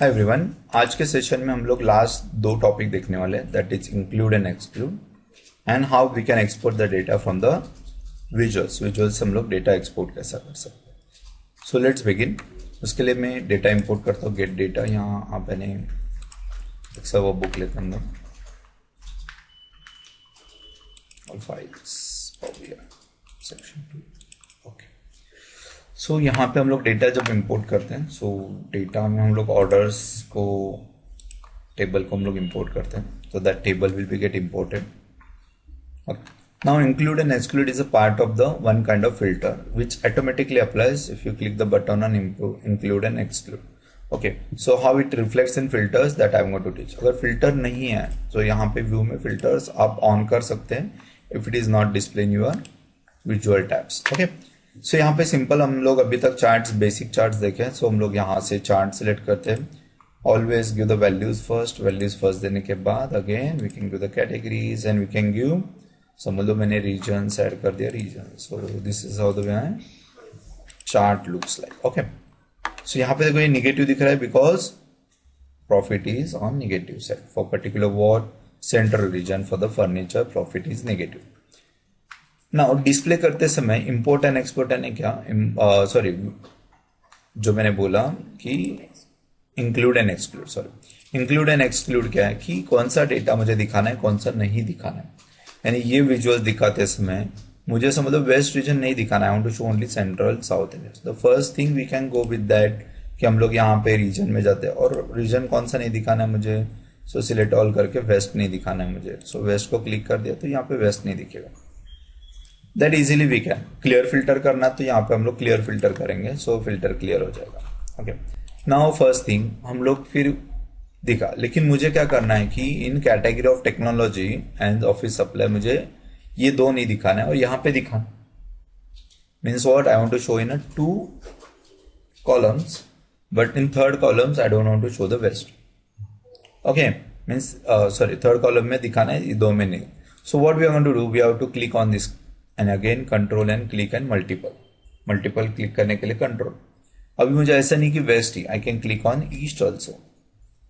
Hi everyone. आज के session में हम लोग लास्ट दो टॉपिक देखने वाले हैं, that is include and exclude and how we can export the data from the visuals से हम लोग डेटा एक्सपोर्ट कैसा कर सकते हैं। सो लेट्स बिगिन। उसके लिए मैं डेटा इंपोर्ट करता हूँ, गेट डेटा। यहाँ आप मैंने एक सा वो बुक लेते हैं हम लोग, all files section 2। Okay, so यहाँ पे हम लोग डेटा जब इंपोर्ट करते हैं, सो डेटा में हम लोग ऑर्डर्स को, टेबल को हम लोग इंपोर्ट करते हैं, so that table will be get imported. Okay. Now include and exclude is a part of the one kind of filter which automatically applies if you click the button on include and exclude. Okay, so how it reflects in filters that I'm going to teach. अगर filter नहीं है तो यहाँ पे view में filters आप on कर सकते हैं if it is not displaying your visual tabs. Okay, so यहाँ पे simple हम लोग अभी तक charts, basic charts देखे, so हम लोग यहाँ से chart select करते हैं. Always give the values first देने के बाद again we can give the categories and we can give, समझ लो मैंने regions ऐड कर दिया, regions. So this is how the chart looks like. Okay, so यहाँ पे देखो ये negative दिख रहा है because profit is on negative side for particular what central region for the furniture profit is negative. Now display करते समय import and export यानी क्या, sorry जो मैंने बोला कि include and exclude, sorry include and exclude क्या है कि कौन सा डेटा मुझे दिखाना है, कौन सा नहीं दिखाना है। यानी ये विजुअल दिखाते समय मुझे समझ लो वेस्ट रीजन नहीं दिखाना है, I want to show only central south India. The first thing we can go with that कि हम लोग यहाँ पे रीजन में जाते हैं और रीजन कौन सा नहीं दिखाना है मुझे, सो सिलेक्ट ऑल करके वेस्ट नहीं दिखाना है मुझे, सो वेस्ट को क्लिक कर दिया तो यहाँ पे वेस्ट नहीं दिखेगा। That easily we can clear filter करना, तो यहाँ पे हम लोग क्लियर फिल्टर करेंगे, सो फिल्टर क्लियर हो जाएगा। ओके, नाउ फर्स्ट थिंग हम लोग फिर दिखा, लेकिन मुझे क्या करना है कि इन category of technology and office supply मुझे ये दो नहीं दिखाना है और यहाँ पे दिखाना। Means what, I want to show in a 2 columns but in third columns I don't want to show the west. Okay, means sorry third column में दिखाना है, ये दो में नहीं। So what we are going to do, we have to click on this and again control and click and multiple click करने के लिए कंट्रोल। अभी मुझे ऐसा नहीं कि वेस्ट ही, I can click on east also.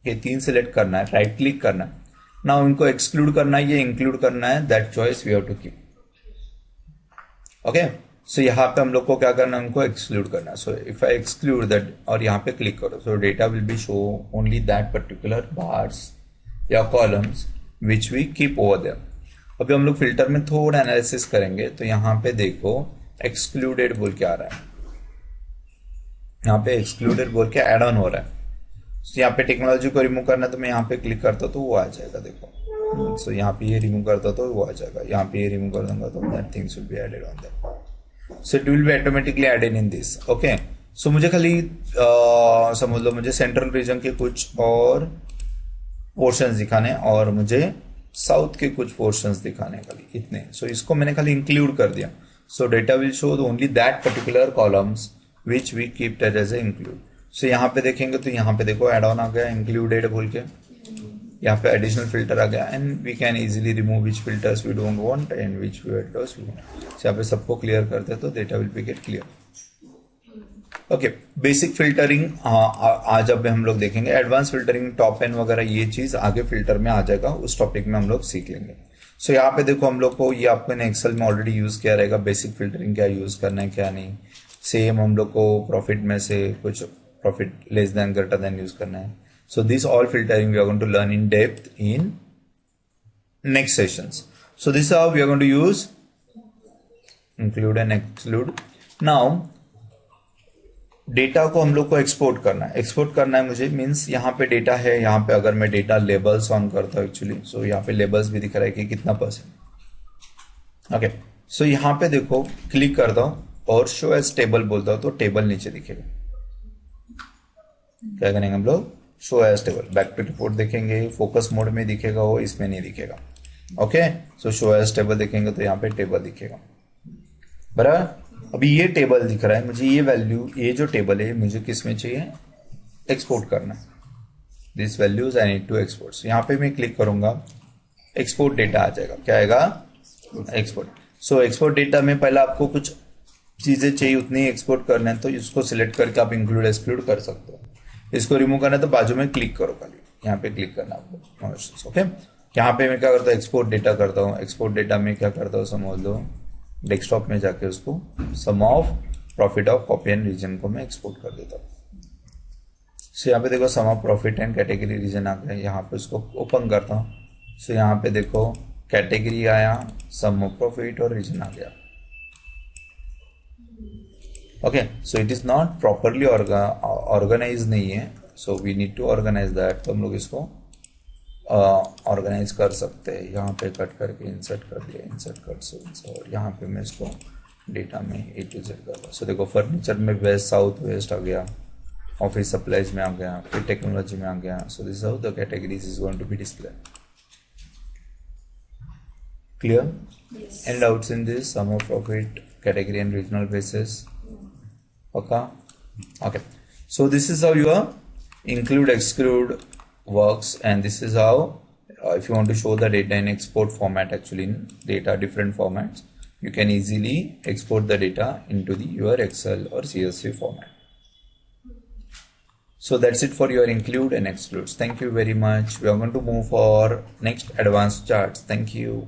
ये 3 सिलेक्ट करना है, राइट क्लिक करना है। नाउ इनको एक्सक्लूड करना है, ये इंक्लूड करना है, that choice we have to keep. Okay, so यहाँ पे हम लोग को क्या करना है, उनको एक्सक्लूड करना है। So if I exclude that और यहाँ पे क्लिक करो, so data will be show only that particular bars या columns which we keep over there. अभी हम लोग फिल्टर में थोड़ा एनालिसिस करेंगे, तो यहाँ पे देखो एक्सक्लूडेड बोल के आ रहा है, यहाँ पे एक्सक्लूडेड बोल के एड ऑन हो रहा है। so, यहाँ पे टेक्नोलॉजी को रिमूव करना है तो मैं यहाँ पे क्लिक करता तो वो आ जाएगा, देखो। सो यहाँ पे ये रिमूव करता तो वो आ जाएगा, यहाँ पे ये रिमूव कर दूंगा तो that things will be added on that, so it will be automatically added in this. Okay, so मुझे खाली समझ लो मुझे सेंट्रल रीजन के कुछ और पोर्शंस दिखाने और मुझे साउथ के कुछ पोर्शंस दिखाने, खाली इतने। सो इसको मैंने खाली इंक्लूड कर दिया, सो data will show only that particular columns which we keep that as a include. So यहाँ पे देखेंगे तो यहाँ पे देखो एड ऑन आ गया इंक्लूडेड बोल के, यहाँ पे एडिशनल फिल्टर आ गया and we can easily remove which filters we don't want and which filters we want. यहाँ पे सबको क्लियर करते हैं तो data will be get clear. Okay, basic filtering आज अब हम लोग देखेंगे। एडवांस फिल्टरिंग, टॉप एंड वगैरह ये चीज आगे फिल्टर में आ जाएगा, उस टॉपिक में हम लोग सीख लेंगे। सो यहाँ पे देखो हम लोग को ये आपको एक्सेल में ऑलरेडी यूज किया रहेगा, बेसिक फिल्टरिंग क्या यूज करना है क्या नहीं। सेम हम लोग को प्रॉफिट में से कुछ profit less than greater than use करना है। So this all filtering we are going to learn in depth in next sessions. So this how we are going to use include and exclude. Now data को हम लोग को export करना है। Export करना है मुझे मीन्स यहाँ पे डेटा है, यहाँ पे अगर मैं डेटा लेबल्स ऑन करता हूँ एक्चुअली, सो यहाँ पे लेबल्स भी दिख रहा है कि कितना %। ओके, सो यहाँ पे देखो क्लिक करता हूं और शो एज टेबल बोलता हूं तो टेबल नीचे दिखेगा। क्या करेंगे हम लोग, show as table, back to report देखेंगे, फोकस मोड में दिखेगा वो, इसमें नहीं दिखेगा। Okay, so show as table देखेंगे तो यहाँ पे टेबल दिखेगा बराबर। अभी ये टेबल दिख रहा है मुझे, ये वैल्यू, ये जो टेबल है मुझे किस में चाहिए, एक्सपोर्ट करना है। This values I need to export. यहाँ पे मैं क्लिक करूंगा, एक्सपोर्ट डेटा आ जाएगा। क्या आएगा, एक्सपोर्ट। सो एक्सपोर्ट डेटा में पहले आपको कुछ चीजें चाहिए उतनी एक्सपोर्ट करना है तो इसको सिलेक्ट करके आप इंक्लूड एक्सक्लूड कर सकते हो। इसको रिमूव करना है तो बाजू में क्लिक करो, खाली यहाँ पे क्लिक करना आपको। ओके, यहाँ पे मैं क्या करता हूँ, एक्सपोर्ट डेटा करता हूँ। एक्सपोर्ट डेटा में क्या करता हूँ समझ लो, डेस्कटॉप में जाके उसको sum of profit of copy and region को मैं एक्सपोर्ट कर देता हूँ। सो यहाँ पे देखो sum of profit and category region आ गया, यहाँ पे उसको ओपन करता हूँ। सो यहाँ पे देखो कैटेगरी आया, सम ऑफ प्रॉफिट और रीजन आ गया। Okay, so it is not properly organise नहीं है, so we need to organise that. तो हम लोग इसको ऑर्गेनाइज कर सकते हैं। यहाँ पे कट करके इंसर्ट कर दिया, इंसर्ट कट से इंसर्ट, यहाँ पे मैं इसको डेटा में A to Z कर रहा। सो देखो फर्नीचर में वेस्ट साउथ वेस्ट आ गया, ऑफिस सप्लाईज में आ गया, फिर टेक्नोलॉजी में आ गया। So this how the categories is going to be display. Clear? Any doubts in this sum of profit category and regional basis? Okay, so this is how your include exclude works, and this is how if you want to show the data in export format, actually in data different formats, you can easily export the data into your Excel or CSV format. So that's it for your include and excludes. Thank you very much. We are going to move for next advanced charts. Thank you.